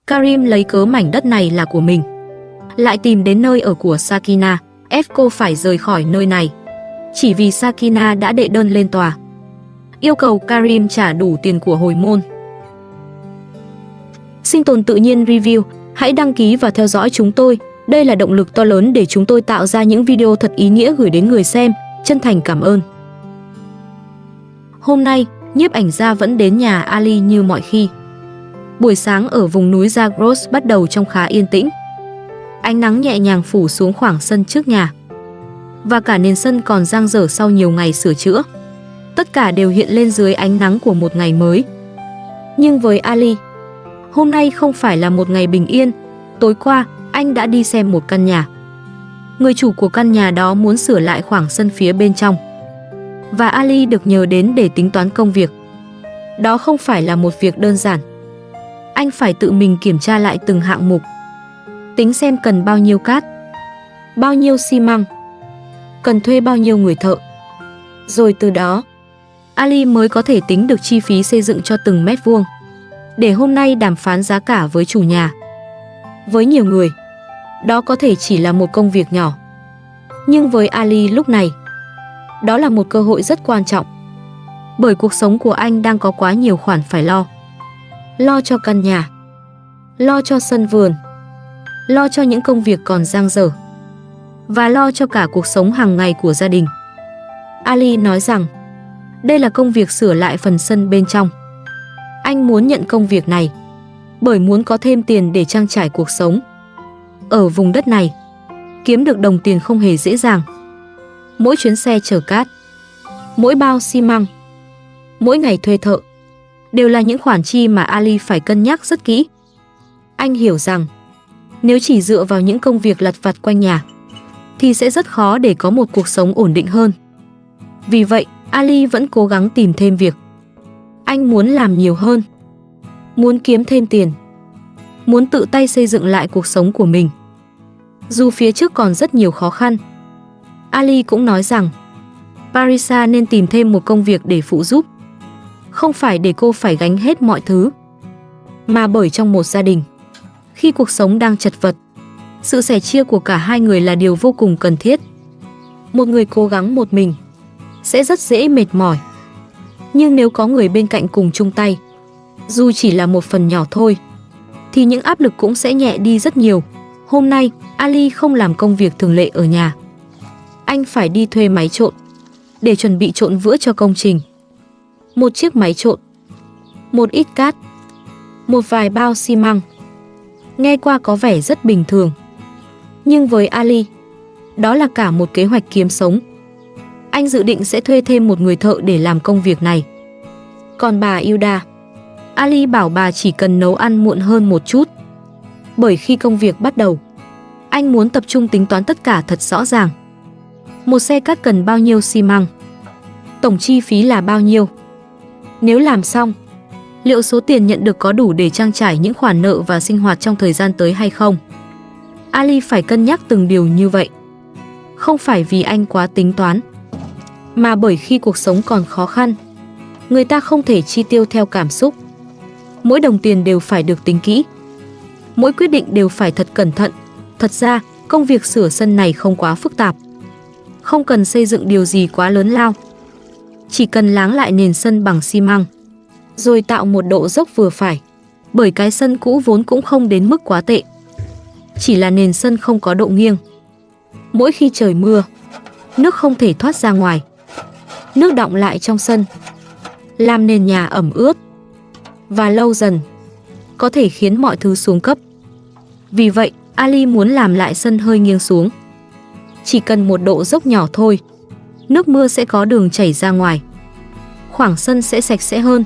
Karim lấy cớ mảnh đất này là của mình, lại tìm đến nơi ở của Sakina, ép cô phải rời khỏi nơi này. Chỉ vì Sakina đã đệ đơn lên tòa, yêu cầu Karim trả đủ tiền của hồi môn. Sinh tồn tự nhiên review, hãy đăng ký và theo dõi chúng tôi. Đây là động lực to lớn để chúng tôi tạo ra những video thật ý nghĩa gửi đến người xem. Chân thành cảm ơn. Hôm nay, nhiếp ảnh gia vẫn đến nhà Ali như mọi khi. Buổi sáng ở vùng núi Zagros bắt đầu trông khá yên tĩnh. Ánh nắng nhẹ nhàng phủ xuống khoảng sân trước nhà. Và cả nền sân còn dang dở sau nhiều ngày sửa chữa. Tất cả đều hiện lên dưới ánh nắng của một ngày mới. Nhưng với Ali, hôm nay không phải là một ngày bình yên. Tối qua, anh đã đi xem một căn nhà. Người chủ của căn nhà đó muốn sửa lại khoảng sân phía bên trong. Và Ali được nhờ đến để tính toán công việc. Đó không phải là một việc đơn giản. Anh phải tự mình kiểm tra lại từng hạng mục. Tính xem cần bao nhiêu cát, bao nhiêu xi măng, cần thuê bao nhiêu người thợ. Rồi từ đó, Ali mới có thể tính được chi phí xây dựng cho từng mét vuông, để hôm nay đàm phán giá cả với chủ nhà. Với nhiều người, đó có thể chỉ là một công việc nhỏ. Nhưng với Ali lúc này, đó là một cơ hội rất quan trọng. Bởi cuộc sống của anh đang có quá nhiều khoản phải lo. Lo cho căn nhà, lo cho sân vườn, lo cho những công việc còn dang dở, và lo cho cả cuộc sống hàng ngày của gia đình. Ali nói rằng, đây là công việc sửa lại phần sân bên trong. Anh muốn nhận công việc này, bởi muốn có thêm tiền để trang trải cuộc sống. Ở vùng đất này, kiếm được đồng tiền không hề dễ dàng. Mỗi chuyến xe chở cát, mỗi bao xi măng, mỗi ngày thuê thợ, đều là những khoản chi mà Ali phải cân nhắc rất kỹ. Anh hiểu rằng, nếu chỉ dựa vào những công việc lặt vặt quanh nhà, thì sẽ rất khó để có một cuộc sống ổn định hơn. Vì vậy, Ali vẫn cố gắng tìm thêm việc. Anh muốn làm nhiều hơn, muốn kiếm thêm tiền, muốn tự tay xây dựng lại cuộc sống của mình. Dù phía trước còn rất nhiều khó khăn, Ali cũng nói rằng Parisa nên tìm thêm một công việc để phụ giúp. Không phải để cô phải gánh hết mọi thứ, mà bởi trong một gia đình, khi cuộc sống đang chật vật, sự sẻ chia của cả hai người là điều vô cùng cần thiết. Một người cố gắng một mình sẽ rất dễ mệt mỏi. Nhưng nếu có người bên cạnh cùng chung tay, dù chỉ là một phần nhỏ thôi, thì những áp lực cũng sẽ nhẹ đi rất nhiều. Hôm nay, Ali không làm công việc thường lệ ở nhà. Anh phải đi thuê máy trộn để chuẩn bị trộn vữa cho công trình. Một chiếc máy trộn, một ít cát, một vài bao xi măng. Nghe qua có vẻ rất bình thường. Nhưng với Ali, đó là cả một kế hoạch kiếm sống. Anh dự định sẽ thuê thêm một người thợ để làm công việc này. Còn bà Yuda, Ali bảo bà chỉ cần nấu ăn muộn hơn một chút. Bởi khi công việc bắt đầu, anh muốn tập trung tính toán tất cả thật rõ ràng. Một xe cát cần bao nhiêu xi măng? Tổng chi phí là bao nhiêu? Nếu làm xong, liệu số tiền nhận được có đủ để trang trải những khoản nợ và sinh hoạt trong thời gian tới hay không? Ali phải cân nhắc từng điều như vậy. Không phải vì anh quá tính toán, mà bởi khi cuộc sống còn khó khăn, người ta không thể chi tiêu theo cảm xúc. Mỗi đồng tiền đều phải được tính kỹ. Mỗi quyết định đều phải thật cẩn thận. Thật ra, công việc sửa sân này không quá phức tạp. Không cần xây dựng điều gì quá lớn lao. Chỉ cần láng lại nền sân bằng xi măng, rồi tạo một độ dốc vừa phải. Bởi cái sân cũ vốn cũng không đến mức quá tệ. Chỉ là nền sân không có độ nghiêng. Mỗi khi trời mưa, nước không thể thoát ra ngoài. Nước đọng lại trong sân, làm nền nhà ẩm ướt. Và lâu dần, có thể khiến mọi thứ xuống cấp. Vì vậy, Ali muốn làm lại sân hơi nghiêng xuống. Chỉ cần một độ dốc nhỏ thôi, nước mưa sẽ có đường chảy ra ngoài. Khoảng sân sẽ sạch sẽ hơn,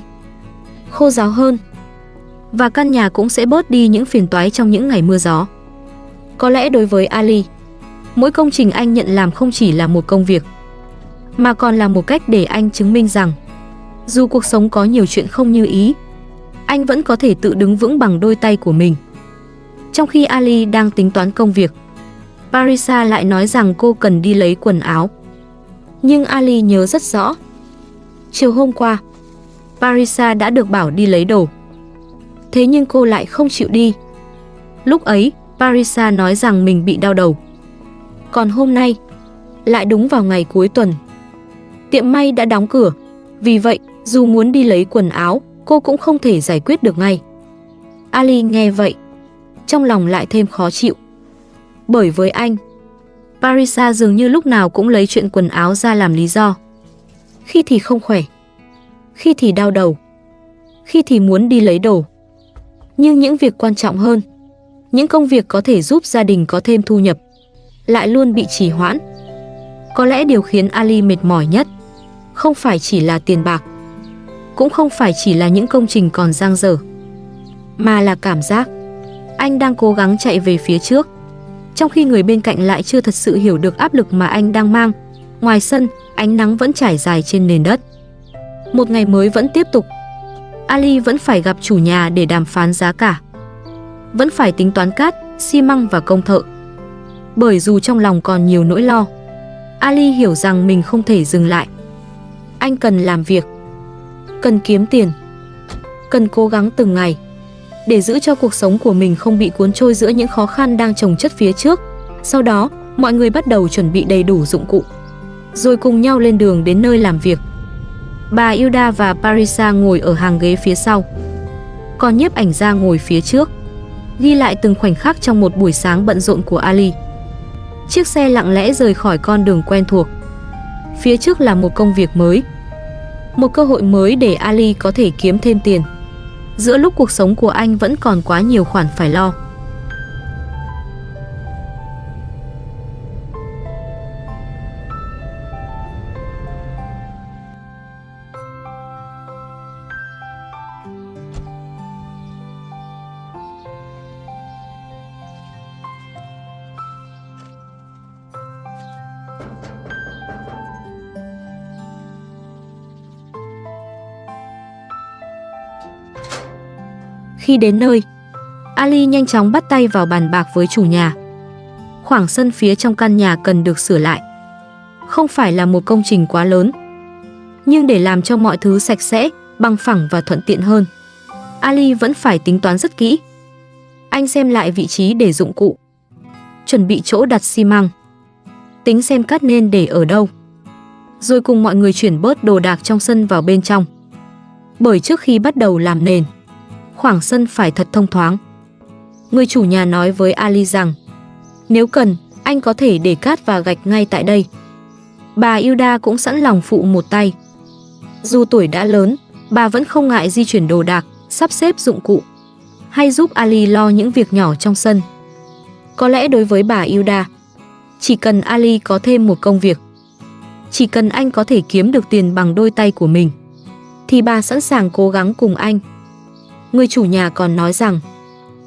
khô ráo hơn. Và căn nhà cũng sẽ bớt đi những phiền toái trong những ngày mưa gió. Có lẽ đối với Ali, mỗi công trình anh nhận làm không chỉ là một công việc, mà còn là một cách để anh chứng minh rằng dù cuộc sống có nhiều chuyện không như ý, anh vẫn có thể tự đứng vững bằng đôi tay của mình. Trong khi Ali đang tính toán công việc, Parisa lại nói rằng cô cần đi lấy quần áo. Nhưng Ali nhớ rất rõ, chiều hôm qua, Parisa đã được bảo đi lấy đồ. Thế nhưng cô lại không chịu đi, Lúc ấy, Parisa nói rằng mình bị đau đầu. Còn hôm nay, lại đúng vào ngày cuối tuần. Tiệm may đã đóng cửa, vì vậy dù muốn đi lấy quần áo, cô cũng không thể giải quyết được ngay. Ali nghe vậy, trong lòng lại thêm khó chịu. Bởi với anh, Parisa dường như lúc nào cũng lấy chuyện quần áo ra làm lý do. Khi thì không khỏe, khi thì đau đầu, khi thì muốn đi lấy đồ. Nhưng những việc quan trọng hơn, những công việc có thể giúp gia đình có thêm thu nhập, lại luôn bị trì hoãn. Có lẽ điều khiến Ali mệt mỏi nhất không phải chỉ là tiền bạc, cũng không phải chỉ là những công trình còn dang dở, mà là cảm giác anh đang cố gắng chạy về phía trước, trong khi người bên cạnh lại chưa thật sự hiểu được áp lực mà anh đang mang. Ngoài sân, ánh nắng vẫn trải dài trên nền đất. Một ngày mới vẫn tiếp tục. Ali vẫn phải gặp chủ nhà để đàm phán giá cả, vẫn phải tính toán cát, xi măng và công thợ. Bởi dù trong lòng còn nhiều nỗi lo, Ali hiểu rằng mình không thể dừng lại. Anh cần làm việc, cần kiếm tiền, cần cố gắng từng ngày để giữ cho cuộc sống của mình không bị cuốn trôi giữa những khó khăn đang chồng chất phía trước. Sau đó, mọi người bắt đầu chuẩn bị đầy đủ dụng cụ, rồi cùng nhau lên đường đến nơi làm việc. Bà Hilda và Parisa ngồi ở hàng ghế phía sau, còn nhiếp ảnh gia ngồi phía trước, ghi lại từng khoảnh khắc trong một buổi sáng bận rộn của Ali. Chiếc xe lặng lẽ rời khỏi con đường quen thuộc. Phía trước là một công việc mới, một cơ hội mới để Ali có thể kiếm thêm tiền, giữa lúc cuộc sống của anh vẫn còn quá nhiều khoản phải lo. Khi đến nơi, Ali nhanh chóng bắt tay vào bàn bạc với chủ nhà. Khoảng sân phía trong căn nhà cần được sửa lại. Không phải là một công trình quá lớn, nhưng để làm cho mọi thứ sạch sẽ, bằng phẳng và thuận tiện hơn, Ali vẫn phải tính toán rất kỹ. Anh xem lại vị trí để dụng cụ, chuẩn bị chỗ đặt xi măng, tính xem cát nên để ở đâu, rồi cùng mọi người chuyển bớt đồ đạc trong sân vào bên trong. Bởi trước khi bắt đầu làm nền, khoảng sân phải thật thông thoáng. Người chủ nhà nói với Ali rằng nếu cần, anh có thể để cát và gạch ngay tại đây. Bà Hilda cũng sẵn lòng phụ một tay. Dù tuổi đã lớn, bà vẫn không ngại di chuyển đồ đạc, sắp xếp dụng cụ, hay giúp Ali lo những việc nhỏ trong sân. Có lẽ đối với bà Hilda, chỉ cần Ali có thêm một công việc, chỉ cần anh có thể kiếm được tiền bằng đôi tay của mình, thì bà sẵn sàng cố gắng cùng anh. Người chủ nhà còn nói rằng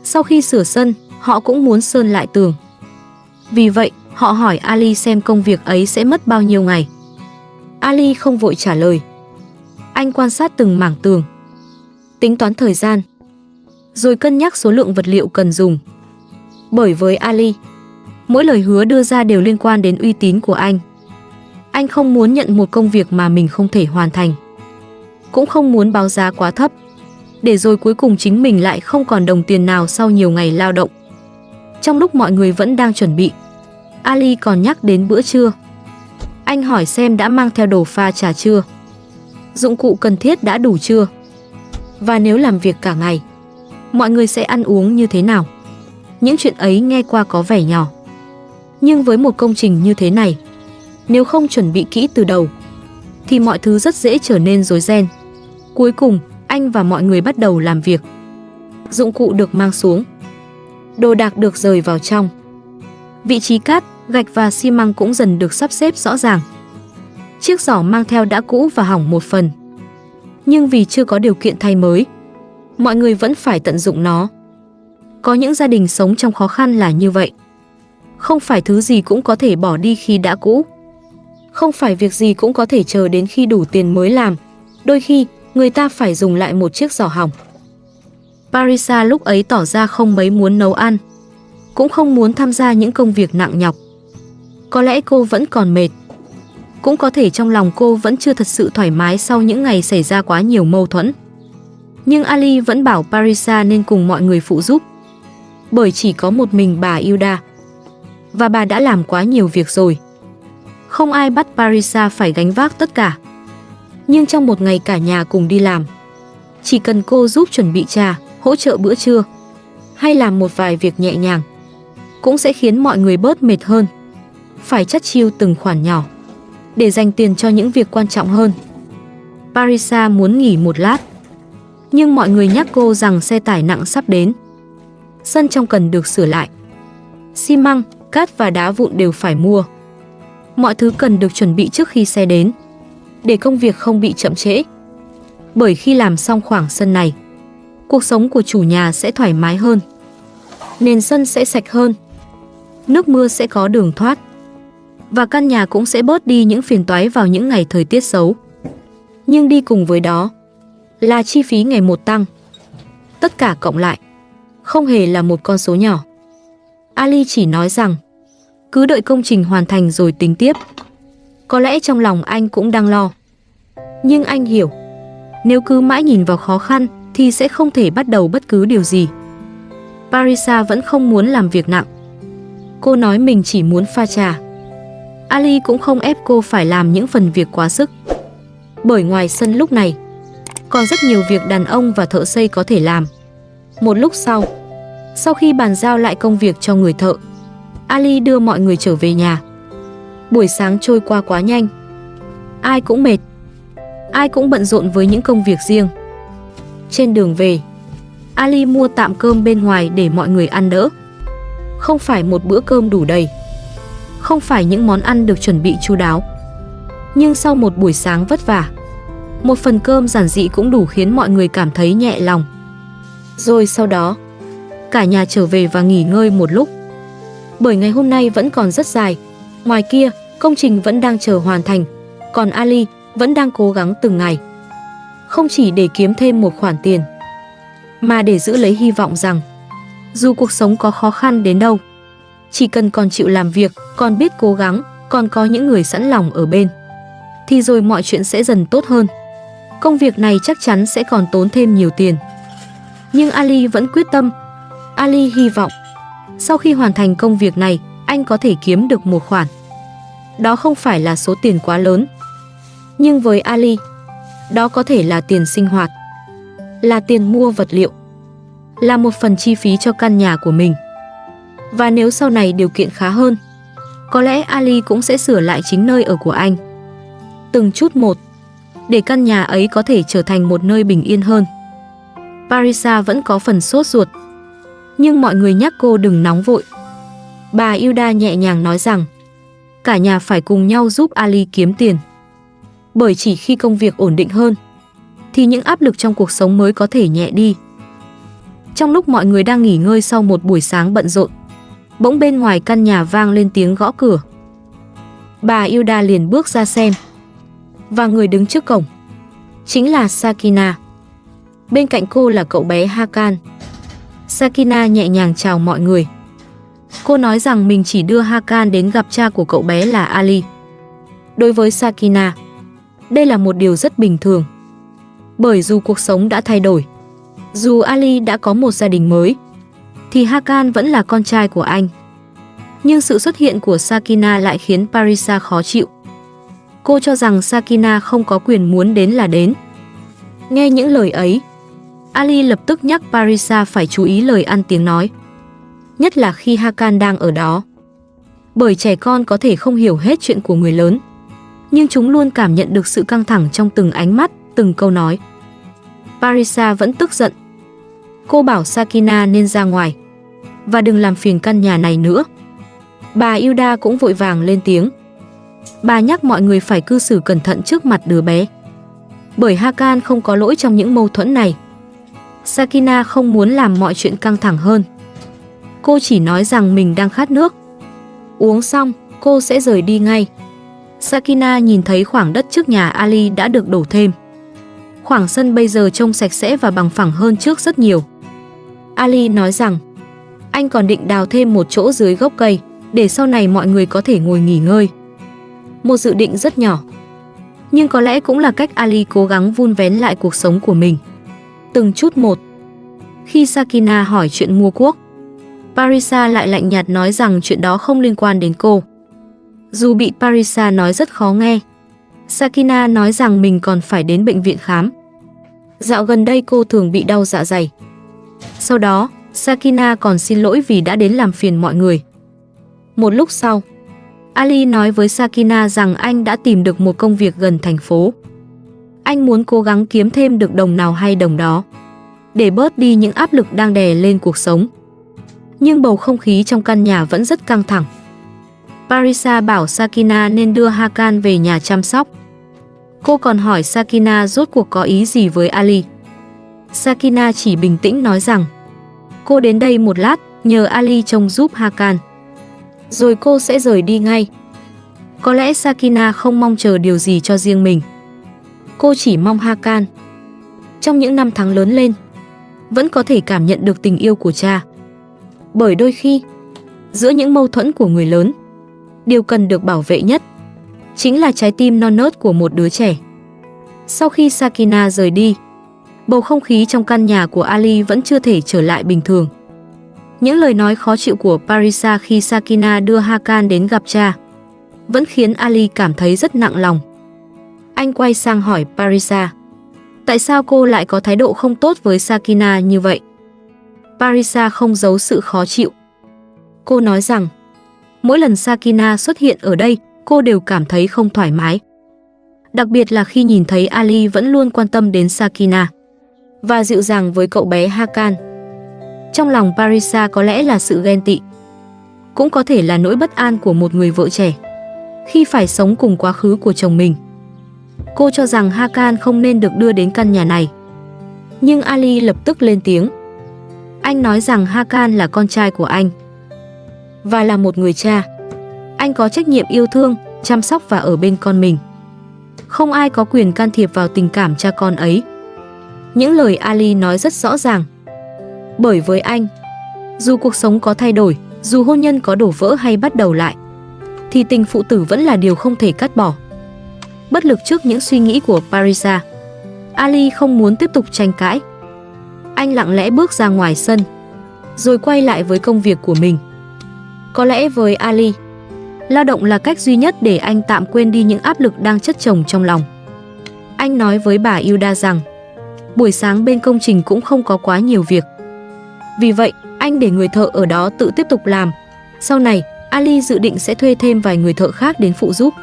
sau khi sửa sân, họ cũng muốn sơn lại tường. Vì vậy, họ hỏi Ali xem công việc ấy sẽ mất bao nhiêu ngày. Ali không vội trả lời. Anh quan sát từng mảng tường, tính toán thời gian, rồi cân nhắc số lượng vật liệu cần dùng. Bởi với Ali, mỗi lời hứa đưa ra đều liên quan đến uy tín của anh. Anh không muốn nhận một công việc mà mình không thể hoàn thành, cũng không muốn báo giá quá thấp, để rồi cuối cùng chính mình lại không còn đồng tiền nào sau nhiều ngày lao động. Trong lúc mọi người vẫn đang chuẩn bị, Ali còn nhắc đến bữa trưa. Anh hỏi xem đã mang theo đồ pha trà chưa, dụng cụ cần thiết đã đủ chưa, và nếu làm việc cả ngày, mọi người sẽ ăn uống như thế nào. Những chuyện ấy nghe qua có vẻ nhỏ, nhưng với một công trình như thế này, nếu không chuẩn bị kỹ từ đầu, thì mọi thứ rất dễ trở nên rối ren. Cuối cùng, anh và mọi người bắt đầu làm việc. Dụng cụ được mang xuống, đồ đạc được rời vào trong. Vị trí cát, gạch và xi măng cũng dần được sắp xếp rõ ràng. Chiếc giỏ mang theo đã cũ và hỏng một phần, nhưng vì chưa có điều kiện thay mới, mọi người vẫn phải tận dụng nó. Có những gia đình sống trong khó khăn là như vậy. Không phải thứ gì cũng có thể bỏ đi khi đã cũ. Không phải việc gì cũng có thể chờ đến khi đủ tiền mới làm. Đôi khi, người ta phải dùng lại một chiếc giỏ hỏng. Parisa lúc ấy tỏ ra không mấy muốn nấu ăn, cũng không muốn tham gia những công việc nặng nhọc. Có lẽ cô vẫn còn mệt. Cũng có thể trong lòng cô vẫn chưa thật sự thoải mái sau những ngày xảy ra quá nhiều mâu thuẫn. Nhưng Ali vẫn bảo Parisa nên cùng mọi người phụ giúp. bởi chỉ có một mình bà Hilda. Và bà đã làm quá nhiều việc rồi. Không ai bắt Parisa phải gánh vác tất cả. Nhưng trong một ngày cả nhà cùng đi làm, chỉ cần cô giúp chuẩn bị trà, hỗ trợ bữa trưa, hay làm một vài việc nhẹ nhàng, cũng sẽ khiến mọi người bớt mệt hơn. Phải chắt chiu từng khoản nhỏ để dành tiền cho những việc quan trọng hơn. Parisa muốn nghỉ một lát, nhưng mọi người nhắc cô rằng xe tải nặng sắp đến. Sân trong cần được sửa lại. Xi măng, cát và đá vụn đều phải mua. Mọi thứ cần được chuẩn bị trước khi xe đến, để công việc không bị chậm trễ. Bởi khi làm xong khoảng sân này, cuộc sống của chủ nhà sẽ thoải mái hơn. Nền sân sẽ sạch hơn, nước mưa sẽ có đường thoát, và căn nhà cũng sẽ bớt đi những phiền toái vào những ngày thời tiết xấu. Nhưng đi cùng với đó là chi phí ngày một tăng. Tất cả cộng lại không hề là một con số nhỏ. Ali chỉ nói rằng cứ đợi công trình hoàn thành rồi tính tiếp. Có lẽ trong lòng anh cũng đang lo, nhưng anh hiểu, nếu cứ mãi nhìn vào khó khăn thì sẽ không thể bắt đầu bất cứ điều gì. Parisa vẫn không muốn làm việc nặng. Cô nói mình chỉ muốn pha trà. Ali cũng không ép cô phải làm những phần việc quá sức, bởi ngoài sân lúc này còn rất nhiều việc đàn ông và thợ xây có thể làm. Một lúc sau khi bàn giao lại công việc cho người thợ, Ali đưa mọi người trở về nhà. Buổi sáng trôi qua quá nhanh. Ai cũng mệt, ai cũng bận rộn với những công việc riêng. Trên đường về, Ali mua tạm cơm bên ngoài để mọi người ăn đỡ. Không phải một bữa cơm đủ đầy, không phải những món ăn được chuẩn bị chu đáo, nhưng sau một buổi sáng vất vả, một phần cơm giản dị cũng đủ khiến mọi người cảm thấy nhẹ lòng. Rồi sau đó, cả nhà trở về và nghỉ ngơi một lúc. Bởi ngày hôm nay vẫn còn rất dài. Ngoài kia, công trình vẫn đang chờ hoàn thành, còn Ali vẫn đang cố gắng từng ngày. Không chỉ để kiếm thêm một khoản tiền, mà để giữ lấy hy vọng rằng dù cuộc sống có khó khăn đến đâu, chỉ cần còn chịu làm việc, còn biết cố gắng, còn có những người sẵn lòng ở bên, thì rồi mọi chuyện sẽ dần tốt hơn. Công việc này chắc chắn sẽ còn tốn thêm nhiều tiền, nhưng Ali vẫn quyết tâm. Ali hy vọng sau khi hoàn thành công việc này, anh có thể kiếm được một khoản. Đó không phải là số tiền quá lớn, nhưng với Ali, đó có thể là tiền sinh hoạt, là tiền mua vật liệu, là một phần chi phí cho căn nhà của mình. Và nếu sau này điều kiện khá hơn, có lẽ Ali cũng sẽ sửa lại chính nơi ở của anh, từng chút một, để căn nhà ấy có thể trở thành một nơi bình yên hơn. Parisa vẫn có phần sốt ruột, nhưng mọi người nhắc cô đừng nóng vội. Bà Hilda nhẹ nhàng nói rằng cả nhà phải cùng nhau giúp Ali kiếm tiền, bởi chỉ khi công việc ổn định hơn thì những áp lực trong cuộc sống mới có thể nhẹ đi. Trong lúc mọi người đang nghỉ ngơi sau một buổi sáng bận rộn, bỗng bên ngoài căn nhà vang lên tiếng gõ cửa. Bà Hilda liền bước ra xem, và người đứng trước cổng chính là Sakina. Bên cạnh cô là cậu bé Hakan. Sakina nhẹ nhàng chào mọi người. Cô nói rằng mình chỉ đưa Hakan đến gặp cha của cậu bé là Ali. Đối với Sakina, đây là một điều rất bình thường, bởi dù cuộc sống đã thay đổi, dù Ali đã có một gia đình mới, thì Hakan vẫn là con trai của anh. Nhưng sự xuất hiện của Sakina lại khiến Parisa khó chịu. Cô cho rằng Sakina không có quyền muốn đến là đến. Nghe những lời ấy, Ali lập tức nhắc Parisa phải chú ý lời ăn tiếng nói, nhất là khi Hakan đang ở đó. Bởi trẻ con có thể không hiểu hết chuyện của người lớn, nhưng chúng luôn cảm nhận được sự căng thẳng trong từng ánh mắt, từng câu nói. Parisa vẫn tức giận. Cô bảo Sakina nên ra ngoài và đừng làm phiền căn nhà này nữa. Bà Hilda cũng vội vàng lên tiếng. Bà nhắc mọi người phải cư xử cẩn thận trước mặt đứa bé, bởi Hakan không có lỗi trong những mâu thuẫn này. Sakina không muốn làm mọi chuyện căng thẳng hơn. Cô chỉ nói rằng mình đang khát nước. Uống xong, cô sẽ rời đi ngay. Sakina nhìn thấy khoảng đất trước nhà Ali đã được đổ thêm. Khoảng sân bây giờ trông sạch sẽ và bằng phẳng hơn trước rất nhiều. Ali nói rằng anh còn định đào thêm một chỗ dưới gốc cây để sau này mọi người có thể ngồi nghỉ ngơi. Một dự định rất nhỏ, nhưng có lẽ cũng là cách Ali cố gắng vun vén lại cuộc sống của mình, từng chút một. Khi Sakina hỏi chuyện mua cuốc, Parisa lại lạnh nhạt nói rằng chuyện đó không liên quan đến cô. Dù bị Parisa nói rất khó nghe, Sakina nói rằng mình còn phải đến bệnh viện khám. Dạo gần đây cô thường bị đau dạ dày. Sau đó, Sakina còn xin lỗi vì đã đến làm phiền mọi người. Một lúc sau, Ali nói với Sakina rằng anh đã tìm được một công việc gần thành phố. Anh muốn cố gắng kiếm thêm được đồng nào hay đồng đó, để bớt đi những áp lực đang đè lên cuộc sống. Nhưng bầu không khí trong căn nhà vẫn rất căng thẳng. Parisa bảo Sakina nên đưa Hakan về nhà chăm sóc. Cô còn hỏi Sakina rốt cuộc có ý gì với Ali. Sakina chỉ bình tĩnh nói rằng cô đến đây một lát nhờ Ali trông giúp Hakan, rồi cô sẽ rời đi ngay. Có lẽ Sakina không mong chờ điều gì cho riêng mình. Cô chỉ mong Hakan, trong những năm tháng lớn lên, vẫn có thể cảm nhận được tình yêu của cha. Bởi đôi khi, giữa những mâu thuẫn của người lớn, điều cần được bảo vệ nhất chính là trái tim non nớt của một đứa trẻ. Sau khi Sakina rời đi, bầu không khí trong căn nhà của Ali vẫn chưa thể trở lại bình thường. Những lời nói khó chịu của Parisa khi Sakina đưa Hakan đến gặp cha vẫn khiến Ali cảm thấy rất nặng lòng. Anh quay sang hỏi Parisa, tại sao cô lại có thái độ không tốt với Sakina như vậy? Parisa không giấu sự khó chịu. Cô nói rằng, mỗi lần Sakina xuất hiện ở đây, cô đều cảm thấy không thoải mái. Đặc biệt là khi nhìn thấy Ali vẫn luôn quan tâm đến Sakina và dịu dàng với cậu bé Hakan. Trong lòng Parisa có lẽ là sự ghen tị, cũng có thể là nỗi bất an của một người vợ trẻ khi phải sống cùng quá khứ của chồng mình. Cô cho rằng Hakan không nên được đưa đến căn nhà này. Nhưng Ali lập tức lên tiếng. Anh nói rằng Hakan là con trai của anh và là một người cha. Anh có trách nhiệm yêu thương, chăm sóc và ở bên con mình. Không ai có quyền can thiệp vào tình cảm cha con ấy. Những lời Ali nói rất rõ ràng. Bởi với anh, dù cuộc sống có thay đổi, dù hôn nhân có đổ vỡ hay bắt đầu lại, thì tình phụ tử vẫn là điều không thể cắt bỏ. Bất lực trước những suy nghĩ của Parisa, Ali không muốn tiếp tục tranh cãi. Anh lặng lẽ bước ra ngoài sân, rồi quay lại với công việc của mình. Có lẽ với Ali, lao động là cách duy nhất để anh tạm quên đi những áp lực đang chất chồng trong lòng. Anh nói với bà Hilda rằng, buổi sáng bên công trình cũng không có quá nhiều việc. Vì vậy, anh để người thợ ở đó tự tiếp tục làm. Sau này, Ali dự định sẽ thuê thêm vài người thợ khác đến phụ giúp.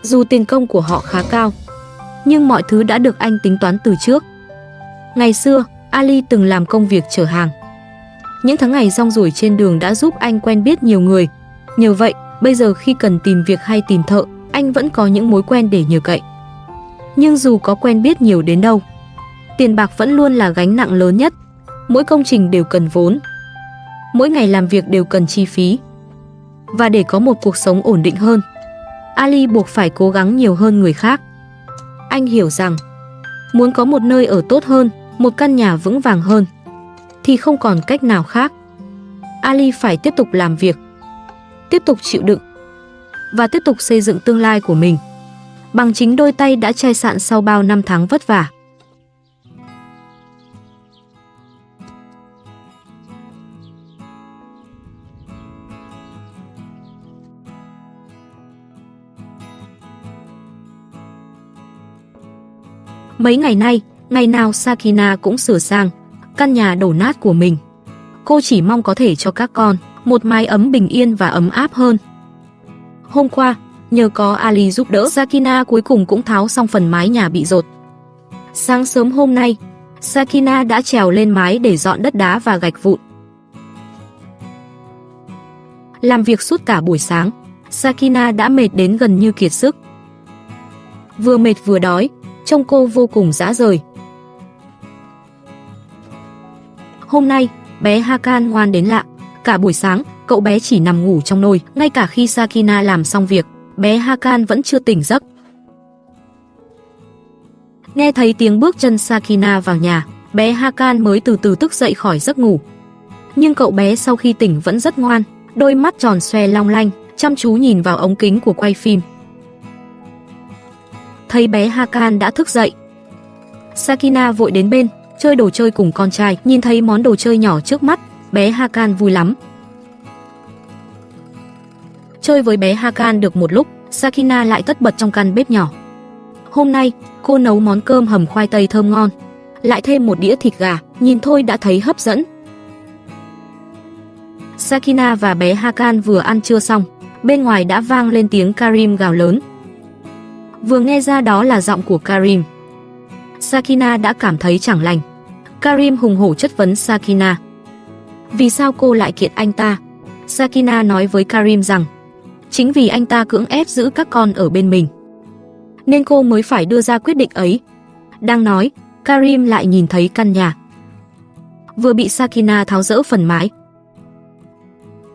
Dù tiền công của họ khá cao, nhưng mọi thứ đã được anh tính toán từ trước. Ngày xưa, Ali từng làm công việc chở hàng. Những tháng ngày rong ruổi trên đường đã giúp anh quen biết nhiều người. Nhờ vậy, bây giờ khi cần tìm việc hay tìm thợ, anh vẫn có những mối quen để nhờ cậy. Nhưng dù có quen biết nhiều đến đâu, tiền bạc vẫn luôn là gánh nặng lớn nhất. Mỗi công trình đều cần vốn, mỗi ngày làm việc đều cần chi phí. Và để có một cuộc sống ổn định hơn, Ali buộc phải cố gắng nhiều hơn người khác. Anh hiểu rằng, muốn có một nơi ở tốt hơn, một căn nhà vững vàng hơn, thì không còn cách nào khác. Ali phải tiếp tục làm việc, tiếp tục chịu đựng và tiếp tục xây dựng tương lai của mình bằng chính đôi tay đã chai sạn sau bao năm tháng vất vả. Mấy ngày nay, ngày nào Sakina cũng sửa sang căn nhà đổ nát của mình. Cô chỉ mong có thể cho các con một mái ấm bình yên và ấm áp hơn. Hôm qua, nhờ có Ali giúp đỡ, Sakina cuối cùng cũng tháo xong phần mái nhà bị dột. Sáng sớm hôm nay, Sakina đã trèo lên mái để dọn đất đá và gạch vụn. Làm việc suốt cả buổi sáng, Sakina đã mệt đến gần như kiệt sức. Vừa mệt vừa đói, trông cô vô cùng rã rời. Hôm nay, bé Hakan ngoan đến lạ. Cả buổi sáng, cậu bé chỉ nằm ngủ trong nôi. Ngay cả khi Sakina làm xong việc, bé Hakan vẫn chưa tỉnh giấc. Nghe thấy tiếng bước chân Sakina vào nhà, bé Hakan mới từ từ thức dậy khỏi giấc ngủ. Nhưng cậu bé sau khi tỉnh vẫn rất ngoan, đôi mắt tròn xoe long lanh, chăm chú nhìn vào ống kính của quay phim. Thấy bé Hakan đã thức dậy, Sakina vội đến bên, chơi đồ chơi cùng con trai. Nhìn thấy món đồ chơi nhỏ trước mắt, bé Hakan vui lắm. Chơi với bé Hakan được một lúc, Sakina lại tất bật trong căn bếp nhỏ. Hôm nay, cô nấu món cơm hầm khoai tây thơm ngon, lại thêm một đĩa thịt gà, nhìn thôi đã thấy hấp dẫn. Sakina và bé Hakan vừa ăn trưa xong, bên ngoài đã vang lên tiếng Karim gào lớn. Vừa nghe ra đó là giọng của Karim, Sakina đã cảm thấy chẳng lành. Karim hùng hổ chất vấn Sakina. Vì sao cô lại kiện anh ta? Sakina nói với Karim rằng, chính vì anh ta cưỡng ép giữ các con ở bên mình, nên cô mới phải đưa ra quyết định ấy. Đang nói, Karim lại nhìn thấy căn nhà vừa bị Sakina tháo dỡ phần mái.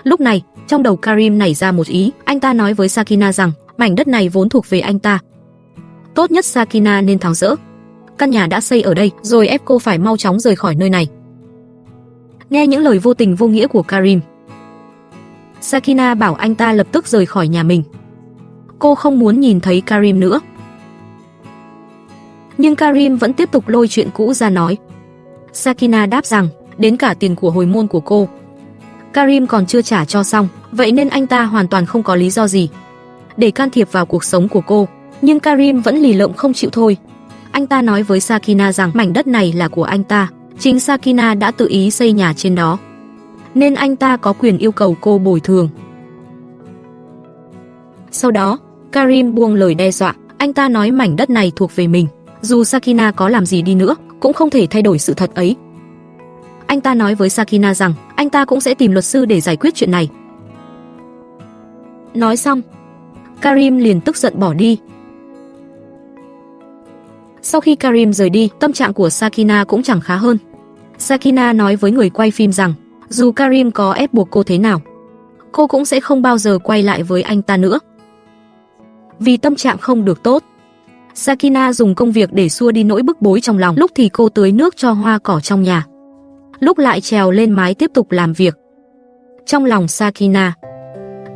Lúc này, trong đầu Karim nảy ra một ý, anh ta nói với Sakina rằng mảnh đất này vốn thuộc về anh ta. Tốt nhất Sakina nên tháo dỡ. Căn nhà đã xây ở đây, rồi ép cô phải mau chóng rời khỏi nơi này. Nghe những lời vô tình vô nghĩa của Karim, Sakina bảo anh ta lập tức rời khỏi nhà mình. Cô không muốn nhìn thấy Karim nữa. Nhưng Karim vẫn tiếp tục lôi chuyện cũ ra nói. Sakina đáp rằng, đến cả tiền của hồi môn của cô, Karim còn chưa trả cho xong, vậy nên anh ta hoàn toàn không có lý do gì để can thiệp vào cuộc sống của cô. Nhưng Karim vẫn lì lợm không chịu thôi. Anh ta nói với Sakina rằng mảnh đất này là của anh ta, chính Sakina đã tự ý xây nhà trên đó, nên anh ta có quyền yêu cầu cô bồi thường. Sau đó, Karim buông lời đe dọa, anh ta nói mảnh đất này thuộc về mình, dù Sakina có làm gì đi nữa, cũng không thể thay đổi sự thật ấy. Anh ta nói với Sakina rằng anh ta cũng sẽ tìm luật sư để giải quyết chuyện này. Nói xong, Karim liền tức giận bỏ đi. Sau khi Karim rời đi, tâm trạng của Sakina cũng chẳng khá hơn. Sakina nói với người quay phim rằng, dù Karim có ép buộc cô thế nào, cô cũng sẽ không bao giờ quay lại với anh ta nữa. Vì tâm trạng không được tốt, Sakina dùng công việc để xua đi nỗi bức bối trong lòng. Lúc thì cô tưới nước cho hoa cỏ trong nhà, lúc lại trèo lên mái tiếp tục làm việc. Trong lòng Sakina,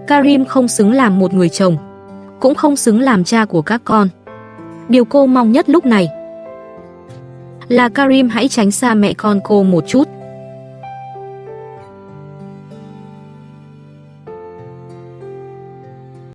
Karim không xứng làm một người chồng, cũng không xứng làm cha của các con. Điều cô mong nhất lúc này là Karim hãy tránh xa mẹ con cô một chút.